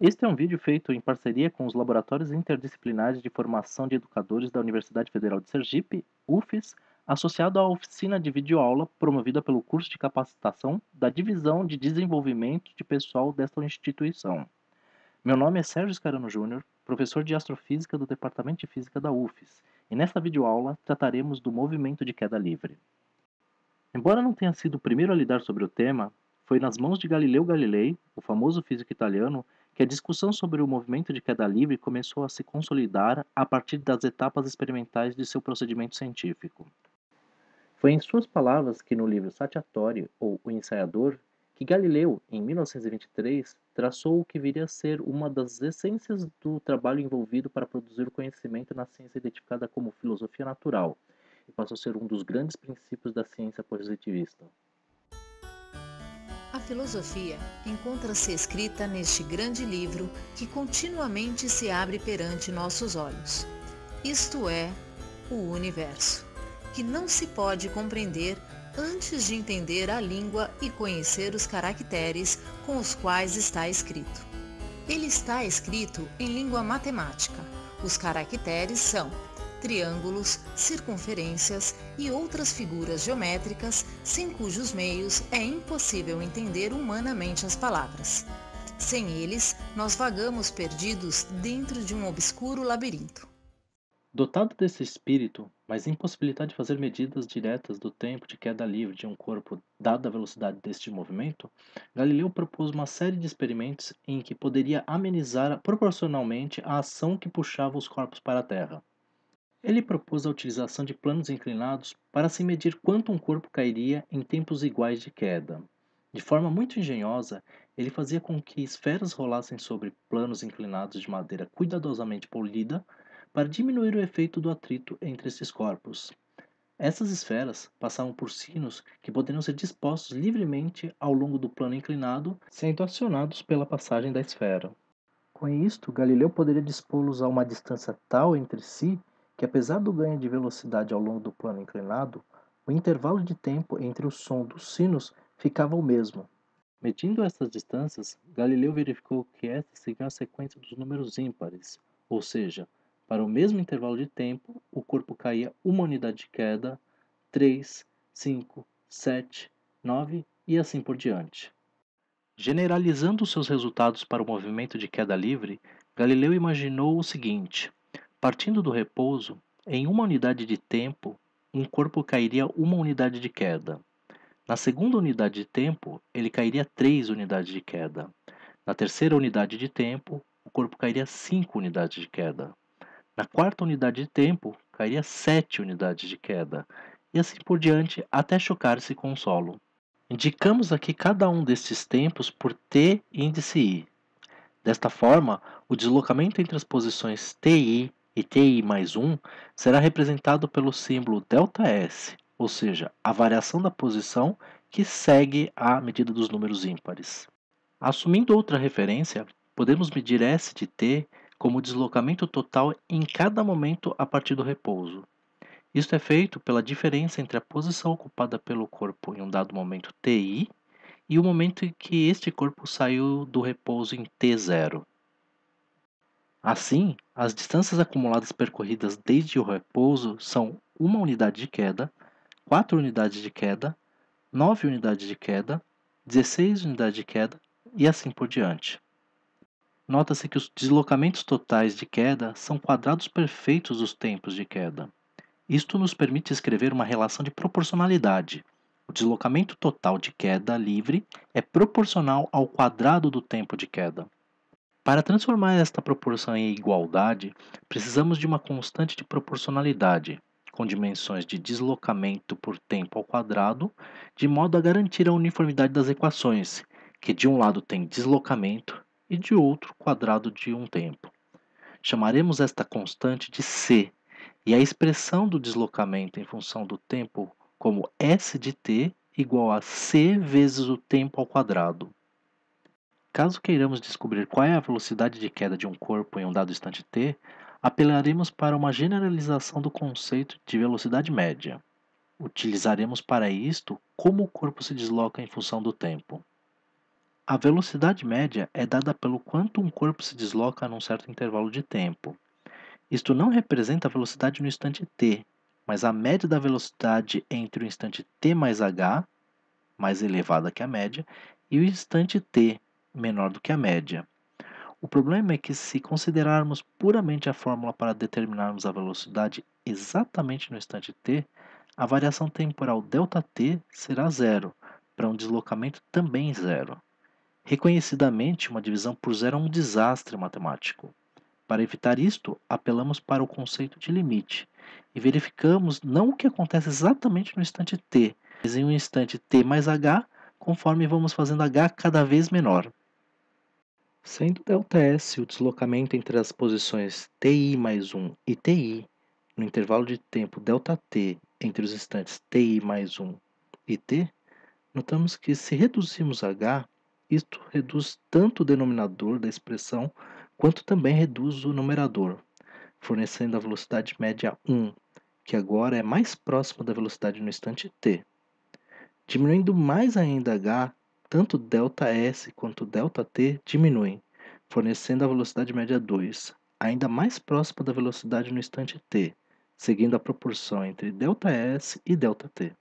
Este é um vídeo feito em parceria com os Laboratórios Interdisciplinares de Formação de Educadores da Universidade Federal de Sergipe, UFES, associado à oficina de videoaula promovida pelo curso de capacitação da Divisão de Desenvolvimento de Pessoal desta instituição. Meu nome é Sérgio Scarano Júnior, professor de Astrofísica do Departamento de Física da UFES, e nesta videoaula trataremos do movimento de queda livre. Embora não tenha sido o primeiro a lidar sobre o tema, foi nas mãos de Galileu Galilei, o famoso físico italiano, que a discussão sobre o movimento de queda livre começou a se consolidar a partir das etapas experimentais de seu procedimento científico. Foi em suas palavras que no livro Satiatori, ou O Ensaiador, que Galileu, em 1923, traçou o que viria a ser uma das essências do trabalho envolvido para produzir o conhecimento na ciência identificada como filosofia natural, e passou a ser um dos grandes princípios da ciência positivista. A filosofia encontra-se escrita neste grande livro que continuamente se abre perante nossos olhos. Isto é, o universo, que não se pode compreender antes de entender a língua e conhecer os caracteres com os quais está escrito. Ele está escrito em língua matemática. Os caracteres são triângulos, circunferências e outras figuras geométricas sem cujos meios é impossível entender humanamente as palavras. Sem eles, nós vagamos perdidos dentro de um obscuro labirinto. Dotado desse espírito, mas impossibilitado de fazer medidas diretas do tempo de queda livre de um corpo dada a velocidade deste movimento, Galileu propôs uma série de experimentos em que poderia amenizar proporcionalmente a ação que puxava os corpos para a Terra. Ele propôs a utilização de planos inclinados para se medir quanto um corpo cairia em tempos iguais de queda. De forma muito engenhosa, ele fazia com que esferas rolassem sobre planos inclinados de madeira cuidadosamente polida para diminuir o efeito do atrito entre esses corpos. Essas esferas passavam por sinos que poderiam ser dispostos livremente ao longo do plano inclinado, sendo acionados pela passagem da esfera. Com isto, Galileu poderia dispô-los a uma distância tal entre si que, apesar do ganho de velocidade ao longo do plano inclinado, o intervalo de tempo entre o som dos sinos ficava o mesmo. Medindo essas distâncias, Galileu verificou que estas seguiam a sequência dos números ímpares, ou seja, para o mesmo intervalo de tempo, o corpo caía uma unidade de queda, 3, 5, 7, 9 e assim por diante. Generalizando seus resultados para o movimento de queda livre, Galileu imaginou o seguinte: partindo do repouso, em uma unidade de tempo, um corpo cairia uma unidade de queda. Na segunda unidade de tempo, ele cairia 3 unidades de queda. Na terceira unidade de tempo, o corpo cairia 5 unidades de queda. Na quarta unidade de tempo, cairia 7 unidades de queda. E assim por diante, até chocar-se com o solo. Indicamos aqui cada um destes tempos por t índice i. Desta forma, o deslocamento entre as posições ti e ti mais 1 será representado pelo símbolo ΔS, ou seja, a variação da posição que segue a medida dos números ímpares. Assumindo outra referência, podemos medir S de t como o deslocamento total em cada momento a partir do repouso. Isto é feito pela diferença entre a posição ocupada pelo corpo em um dado momento ti e o momento em que este corpo saiu do repouso em t0. Assim, as distâncias acumuladas percorridas desde o repouso são 1 unidade de queda, 4 unidades de queda, 9 unidades de queda, 16 unidades de queda e assim por diante. Nota-se que os deslocamentos totais de queda são quadrados perfeitos dos tempos de queda. Isto nos permite escrever uma relação de proporcionalidade. O deslocamento total de queda livre é proporcional ao quadrado do tempo de queda. Para transformar esta proporção em igualdade, precisamos de uma constante de proporcionalidade, com dimensões de deslocamento por tempo ao quadrado, de modo a garantir a uniformidade das equações, que de um lado tem deslocamento e de outro quadrado de um tempo. Chamaremos esta constante de c, e a expressão do deslocamento em função do tempo como S de t igual a c vezes o tempo ao quadrado. Caso queiramos descobrir qual é a velocidade de queda de um corpo em um dado instante t, apelaremos para uma generalização do conceito de velocidade média. Utilizaremos para isto como o corpo se desloca em função do tempo. A velocidade média é dada pelo quanto um corpo se desloca num certo intervalo de tempo. Isto não representa a velocidade no instante t, mas a média da velocidade entre o instante t mais h, mais elevada que a média, e o instante t, menor do que a média. O problema é que, se considerarmos puramente a fórmula para determinarmos a velocidade exatamente no instante t, a variação temporal ΔT será zero, para um deslocamento também zero. Reconhecidamente, uma divisão por zero é um desastre matemático. Para evitar isto, apelamos para o conceito de limite e verificamos não o que acontece exatamente no instante t, mas em um instante t mais h, conforme vamos fazendo h cada vez menor. Sendo ΔS o deslocamento entre as posições TI mais 1 e TI, no intervalo de tempo ΔT entre os instantes TI mais 1 e T, notamos que, se reduzirmos h, isto reduz tanto o denominador da expressão quanto também reduz o numerador, fornecendo a velocidade média 1, que agora é mais próxima da velocidade no instante t. Diminuindo mais ainda h, tanto ΔS quanto ΔT diminuem, fornecendo a velocidade média 2, ainda mais próxima da velocidade no instante t, seguindo a proporção entre ΔS e ΔT.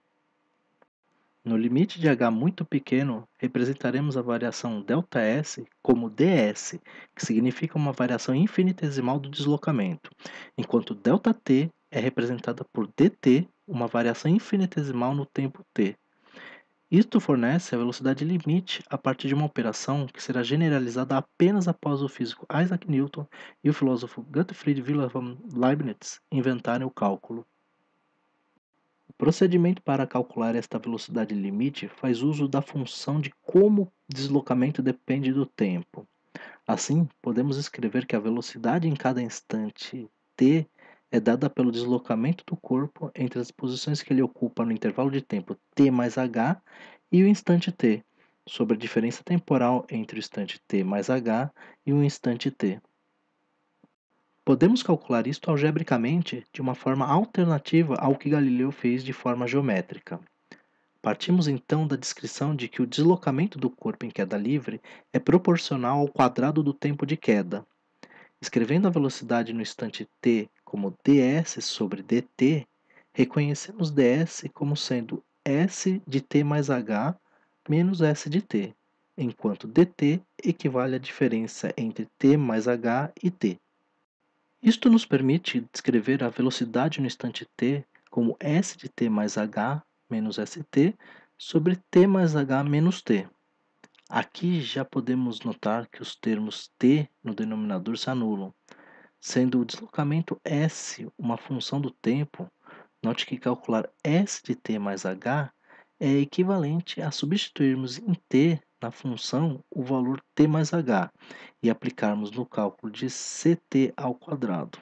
No limite de h muito pequeno, representaremos a variação ΔS como ds, que significa uma variação infinitesimal do deslocamento, enquanto ΔT é representada por dt, uma variação infinitesimal no tempo t. Isto fornece a velocidade limite a partir de uma operação que será generalizada apenas após o físico Isaac Newton e o filósofo Gottfried Wilhelm Leibniz inventarem o cálculo. O procedimento para calcular esta velocidade limite faz uso da função de como o deslocamento depende do tempo. Assim, podemos escrever que a velocidade em cada instante t é dada pelo deslocamento do corpo entre as posições que ele ocupa no intervalo de tempo t mais h e o instante t, sobre a diferença temporal entre o instante t mais h e o instante t. Podemos calcular isto algebricamente de uma forma alternativa ao que Galileu fez de forma geométrica. Partimos então da descrição de que o deslocamento do corpo em queda livre é proporcional ao quadrado do tempo de queda. Escrevendo a velocidade no instante t como ds sobre dt, reconhecemos ds como sendo s de t mais h menos s de t, enquanto dt equivale à diferença entre t mais h e t. Isto nos permite descrever a velocidade no instante t como s de t mais h menos st sobre t mais h menos t. Aqui já podemos notar que os termos t no denominador se anulam. Sendo o deslocamento s uma função do tempo, note que calcular s de t mais h é equivalente a substituirmos em t na função o valor t mais h e aplicarmos no cálculo de ct ao quadrado.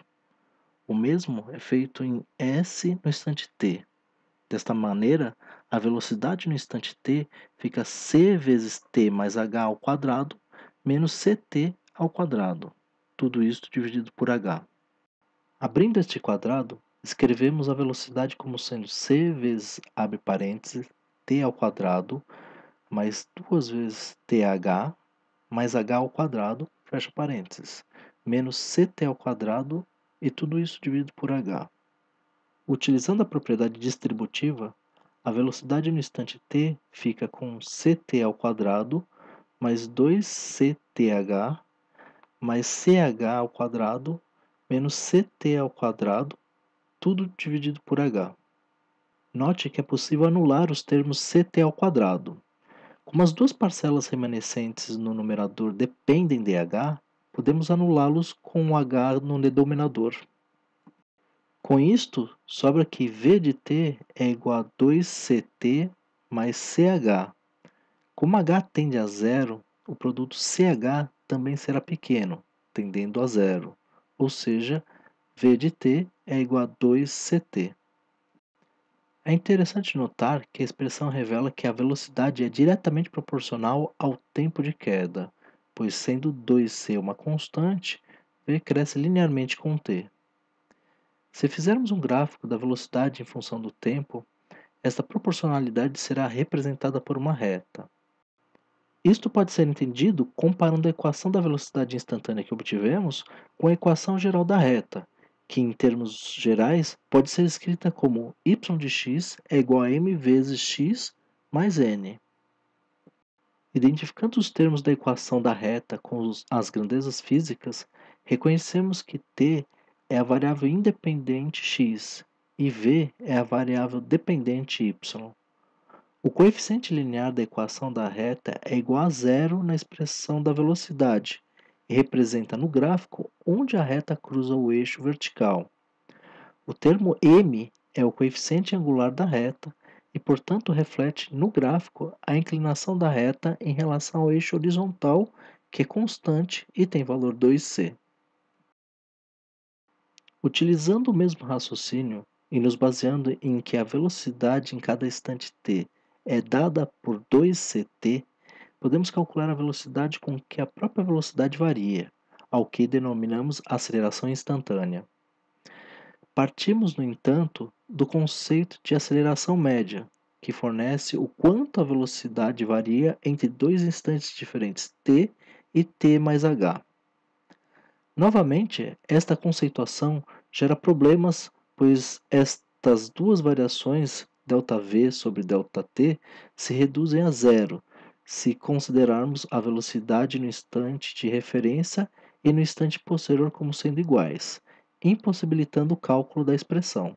O mesmo é feito em s no instante t. Desta maneira, a velocidade no instante t fica c vezes t mais h ao quadrado menos ct ao quadrado. Tudo isto dividido por h. Abrindo este quadrado, escrevemos a velocidade como sendo c vezes, abre parênteses, t ao quadrado, mais 2 vezes th, mais h ao quadrado, fecha parênteses, menos ct ao quadrado, e tudo isso dividido por h. Utilizando a propriedade distributiva, a velocidade no instante t fica com ct ao quadrado, mais 2cth, mais ch ao quadrado, menos ct ao quadrado, tudo dividido por h. Note que é possível anular os termos ct ao quadrado. Como as duas parcelas remanescentes no numerador dependem de h, podemos anulá-los com o h no denominador. Com isto, sobra que v de t é igual a 2ct mais ch. Como h tende a zero, o produto ch também será pequeno, tendendo a zero, ou seja, v de t é igual a 2ct. É interessante notar que a expressão revela que a velocidade é diretamente proporcional ao tempo de queda, pois, sendo 2c uma constante, v cresce linearmente com t. Se fizermos um gráfico da velocidade em função do tempo, esta proporcionalidade será representada por uma reta. Isto pode ser entendido comparando a equação da velocidade instantânea que obtivemos com a equação geral da reta, que em termos gerais pode ser escrita como y de x é igual a m vezes x mais n. Identificando os termos da equação da reta com as grandezas físicas, reconhecemos que t é a variável independente x e v é a variável dependente y. O coeficiente linear da equação da reta é igual a zero na expressão da velocidade e representa no gráfico onde a reta cruza o eixo vertical. O termo m é o coeficiente angular da reta e, portanto, reflete no gráfico a inclinação da reta em relação ao eixo horizontal, que é constante e tem valor 2c. Utilizando o mesmo raciocínio e nos baseando em que a velocidade em cada instante t é dada por 2ct, podemos calcular a velocidade com que a própria velocidade varia, ao que denominamos aceleração instantânea. Partimos, no entanto, do conceito de aceleração média, que fornece o quanto a velocidade varia entre dois instantes diferentes t e t mais h. Novamente, esta conceituação gera problemas, pois estas duas variações, ΔV sobre ΔT, se reduzem a zero, se considerarmos a velocidade no instante de referência e no instante posterior como sendo iguais, impossibilitando o cálculo da expressão.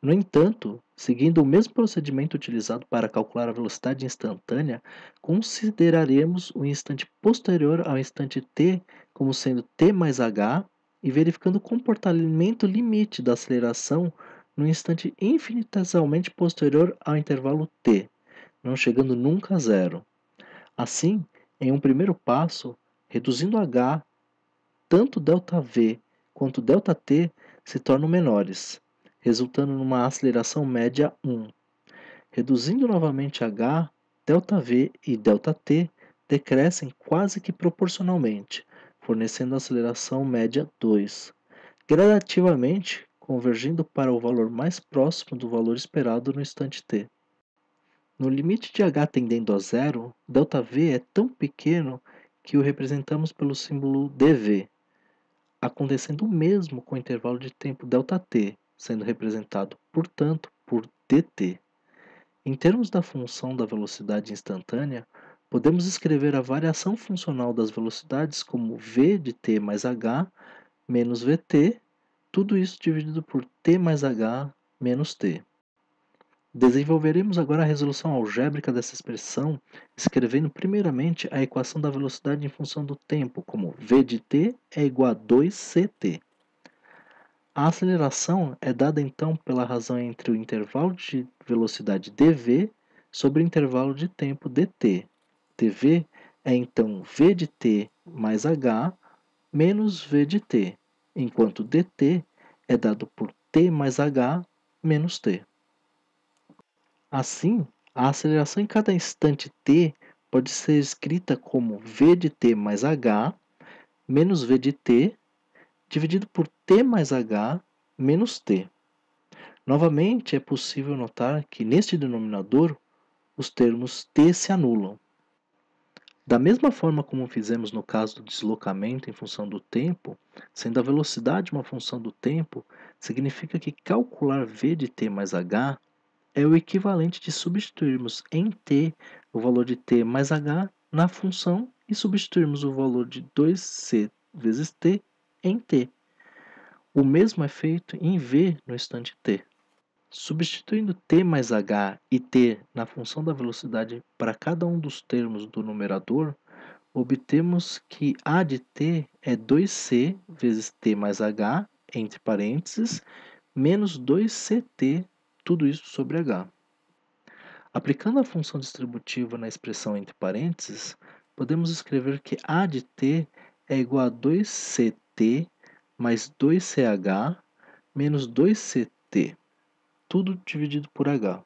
No entanto, seguindo o mesmo procedimento utilizado para calcular a velocidade instantânea, consideraremos o instante posterior ao instante t como sendo t mais h e verificando o comportamento limite da aceleração no instante infinitesimalmente posterior ao intervalo t, não chegando nunca a zero. Assim, em um primeiro passo, reduzindo h, tanto ΔV quanto ΔT se tornam menores, resultando numa aceleração média 1. Reduzindo novamente h, ΔV e ΔT decrescem quase que proporcionalmente, fornecendo a aceleração média 2, gradativamente convergindo para o valor mais próximo do valor esperado no instante t. No limite de h tendendo a zero, ΔV é tão pequeno que o representamos pelo símbolo dV, acontecendo o mesmo com o intervalo de tempo ΔT, sendo representado, portanto, por dt. Em termos da função da velocidade instantânea, podemos escrever a variação funcional das velocidades como v de t mais h menos vt, tudo isso dividido por t mais h menos t. Desenvolveremos agora a resolução algébrica dessa expressão, escrevendo primeiramente a equação da velocidade em função do tempo, como v de t é igual a 2ct. A aceleração é dada então pela razão entre o intervalo de velocidade dv sobre o intervalo de tempo dt. dv é então v de t mais h menos v de t, enquanto dt é dado por t mais h menos t. Assim, a aceleração em cada instante t pode ser escrita como v de t mais h menos v de t dividido por t mais h menos t. Novamente, é possível notar que neste denominador os termos t se anulam. Da mesma forma como fizemos no caso do deslocamento em função do tempo, sendo a velocidade uma função do tempo, significa que calcular v de t mais h é o equivalente de substituirmos em t o valor de t mais h na função e substituirmos o valor de 2c vezes t em t. O mesmo é feito em v no instante t. Substituindo t mais h e t na função da velocidade para cada um dos termos do numerador, obtemos que a de t é 2c vezes t mais h, entre parênteses, menos 2ct, tudo isso sobre h. Aplicando a função distributiva na expressão entre parênteses, podemos escrever que a de t é igual a 2ct mais 2ch menos 2ct, tudo dividido por h.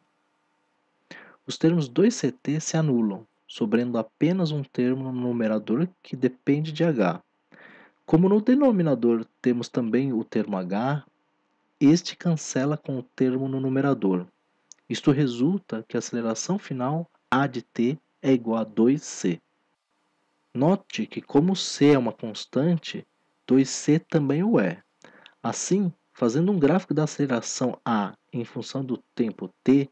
Os termos 2ct se anulam, sobrando apenas um termo no numerador que depende de h. Como no denominador temos também o termo h, este cancela com o termo no numerador. Isto resulta que a aceleração final, a de t, é igual a 2c. Note que como c é uma constante, 2c também o é. Assim, fazendo um gráfico da aceleração a em função do tempo t,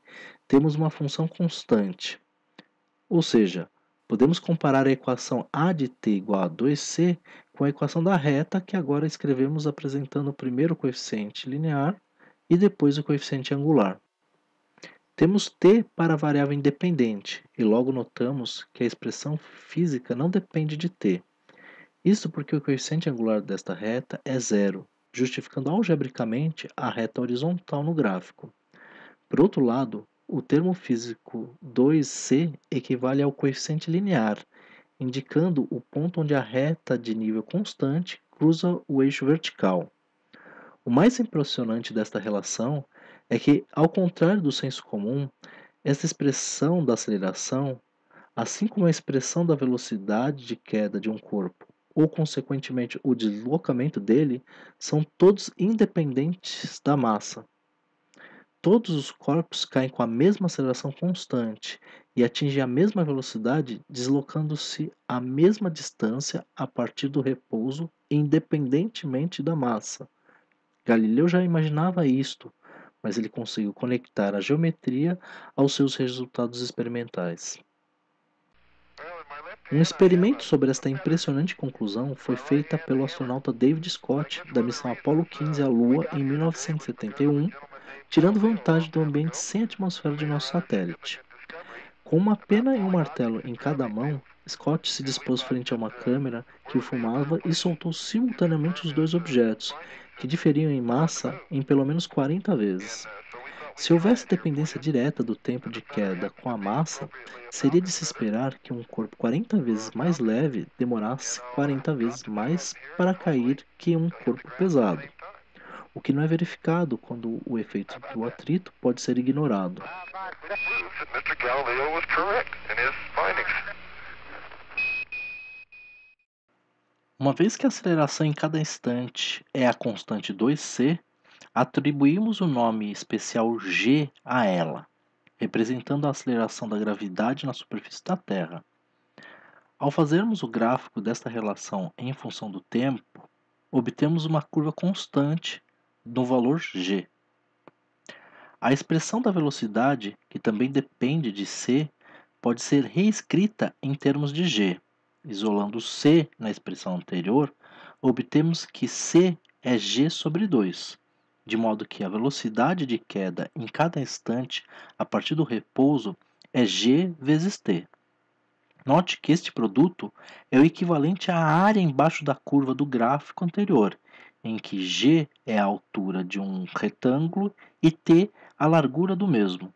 temos uma função constante. Ou seja, podemos comparar a equação a de t igual a 2c com a equação da reta que agora escrevemos apresentando primeiro o coeficiente linear e depois o coeficiente angular. Temos t para a variável independente e logo notamos que a expressão física não depende de t. Isso porque o coeficiente angular desta reta é zero, justificando algebricamente a reta horizontal no gráfico. Por outro lado, o termo físico 2c equivale ao coeficiente linear, indicando o ponto onde a reta de nível constante cruza o eixo vertical. O mais impressionante desta relação é que, ao contrário do senso comum, esta expressão da aceleração, assim como a expressão da velocidade de queda de um corpo, ou consequentemente o deslocamento dele, são todos independentes da massa. Todos os corpos caem com a mesma aceleração constante e atingem a mesma velocidade, deslocando-se a mesma distância a partir do repouso, independentemente da massa. Galileu já imaginava isto, mas ele conseguiu conectar a geometria aos seus resultados experimentais. Um experimento sobre esta impressionante conclusão foi feito pelo astronauta David Scott da missão Apollo 15 à Lua em 1971, tirando vantagem do ambiente sem atmosfera de nosso satélite. Com uma pena e um martelo em cada mão, Scott se dispôs frente a uma câmera que o filmava e soltou simultaneamente os dois objetos, que diferiam em massa em pelo menos 40 vezes. Se houvesse dependência direta do tempo de queda com a massa, seria de se esperar que um corpo 40 vezes mais leve demorasse 40 vezes mais para cair que um corpo pesado, o que não é verificado quando o efeito do atrito pode ser ignorado. Uma vez que a aceleração em cada instante é a constante 2c, atribuímos o nome especial g a ela, representando a aceleração da gravidade na superfície da Terra. Ao fazermos o gráfico desta relação em função do tempo, obtemos uma curva constante no valor g. A expressão da velocidade, que também depende de c, pode ser reescrita em termos de g. Isolando c na expressão anterior, obtemos que c é g sobre 2, de modo que a velocidade de queda em cada instante a partir do repouso é g vezes t. Note que este produto é o equivalente à área embaixo da curva do gráfico anterior, em que g é a altura de um retângulo e t a largura do mesmo.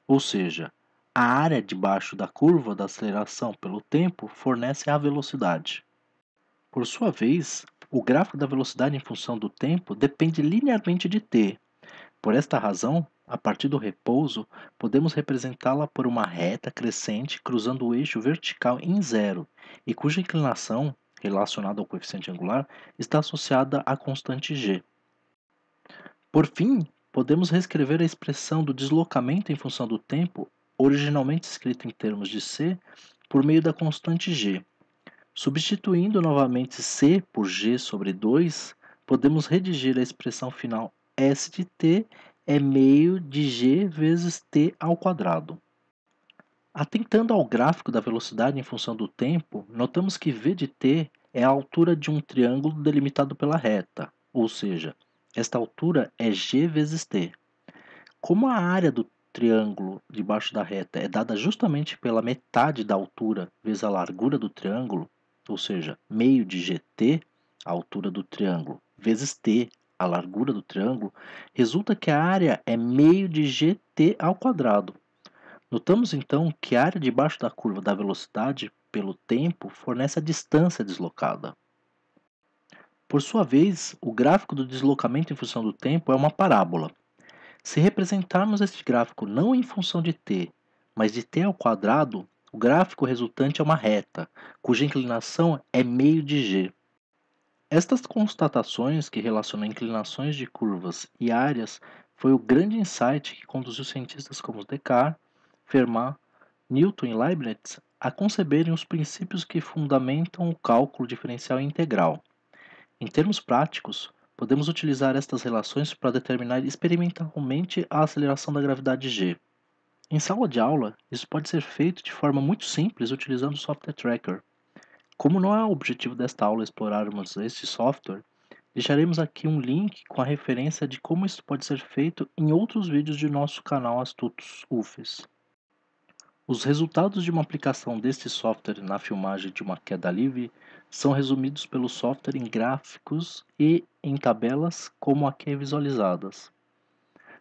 Ou seja, a área debaixo da curva da aceleração pelo tempo fornece a velocidade. Por sua vez, o gráfico da velocidade em função do tempo depende linearmente de t. Por esta razão, a partir do repouso, podemos representá-la por uma reta crescente cruzando o eixo vertical em zero e cuja inclinação, relacionada ao coeficiente angular, está associada à constante g. Por fim, podemos reescrever a expressão do deslocamento em função do tempo, originalmente escrita em termos de c, por meio da constante g. Substituindo novamente c por g sobre 2, podemos redigir a expressão final s de t é meio de g vezes t ao quadrado. Atentando ao gráfico da velocidade em função do tempo, notamos que v de t é a altura de um triângulo delimitado pela reta, ou seja, esta altura é g vezes t. Como a área do triângulo debaixo da reta é dada justamente pela metade da altura vezes a largura do triângulo, ou seja, meio de gt, a altura do triângulo, vezes t, a largura do triângulo, resulta que a área é meio de gt ao quadrado. Notamos então que a área debaixo da curva da velocidade pelo tempo fornece a distância deslocada. Por sua vez, o gráfico do deslocamento em função do tempo é uma parábola. Se representarmos este gráfico não em função de t, mas de t ao quadrado, o gráfico resultante é uma reta, cuja inclinação é meio de g. Estas constatações que relacionam inclinações de curvas e áreas foi o grande insight que conduziu cientistas como Descartes, Fermat, Newton e Leibniz a conceberem os princípios que fundamentam o cálculo diferencial integral. Em termos práticos, podemos utilizar estas relações para determinar experimentalmente a aceleração da gravidade g. Em sala de aula, isso pode ser feito de forma muito simples utilizando o software Tracker. Como não é o objetivo desta aula explorarmos este software, deixaremos aqui um link com a referência de como isso pode ser feito em outros vídeos de nosso canal Astutos UFES. Os resultados de uma aplicação deste software na filmagem de uma queda livre são resumidos pelo software em gráficos e em tabelas como aqui visualizadas.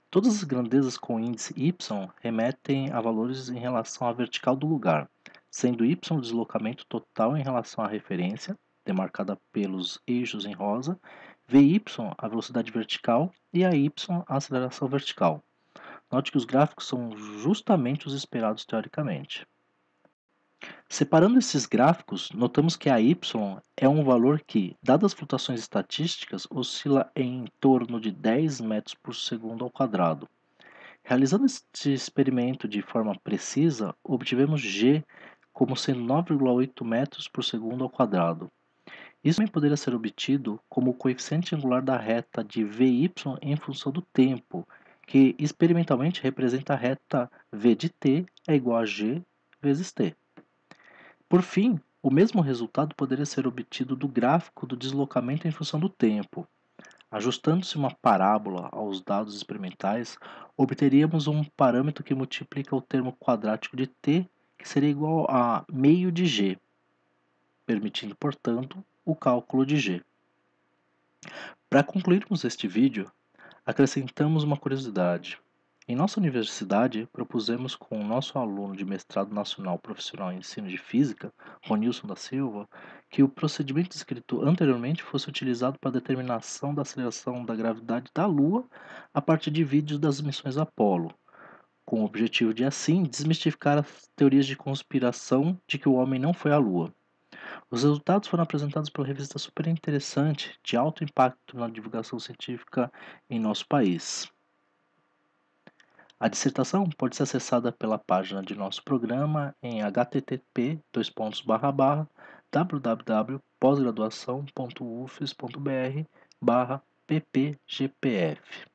Todas as grandezas com índice y remetem a valores em relação à vertical do lugar, sendo y o deslocamento total em relação à referência, demarcada pelos eixos em rosa, vy a velocidade vertical e a y a aceleração vertical. Note que os gráficos são justamente os esperados teoricamente. Separando esses gráficos, notamos que a y é um valor que, dadas as flutuações estatísticas, oscila em torno de 10 metros por segundo ao quadrado. Realizando este experimento de forma precisa, obtivemos g como sendo 9,8 metros por segundo ao quadrado. Isso também poderia ser obtido como o coeficiente angular da reta de vy em função do tempo, que experimentalmente representa a reta v de t é igual a g vezes t. Por fim, o mesmo resultado poderia ser obtido do gráfico do deslocamento em função do tempo. Ajustando-se uma parábola aos dados experimentais, obteríamos um parâmetro que multiplica o termo quadrático de t, que seria igual a meio de g, permitindo, portanto, o cálculo de g. Para concluirmos este vídeo, acrescentamos uma curiosidade. Em nossa universidade, propusemos com o nosso aluno de mestrado nacional profissional em ensino de física, Ronilson da Silva, que o procedimento descrito anteriormente fosse utilizado para a determinação da aceleração da gravidade da Lua a partir de vídeos das missões Apollo, com o objetivo de, assim, desmistificar as teorias de conspiração de que o homem não foi à Lua. Os resultados foram apresentados pela revista super interessante, de alto impacto na divulgação científica em nosso país. A dissertação pode ser acessada pela página de nosso programa em http://www.posgraduação.ufes.br/ppgpf.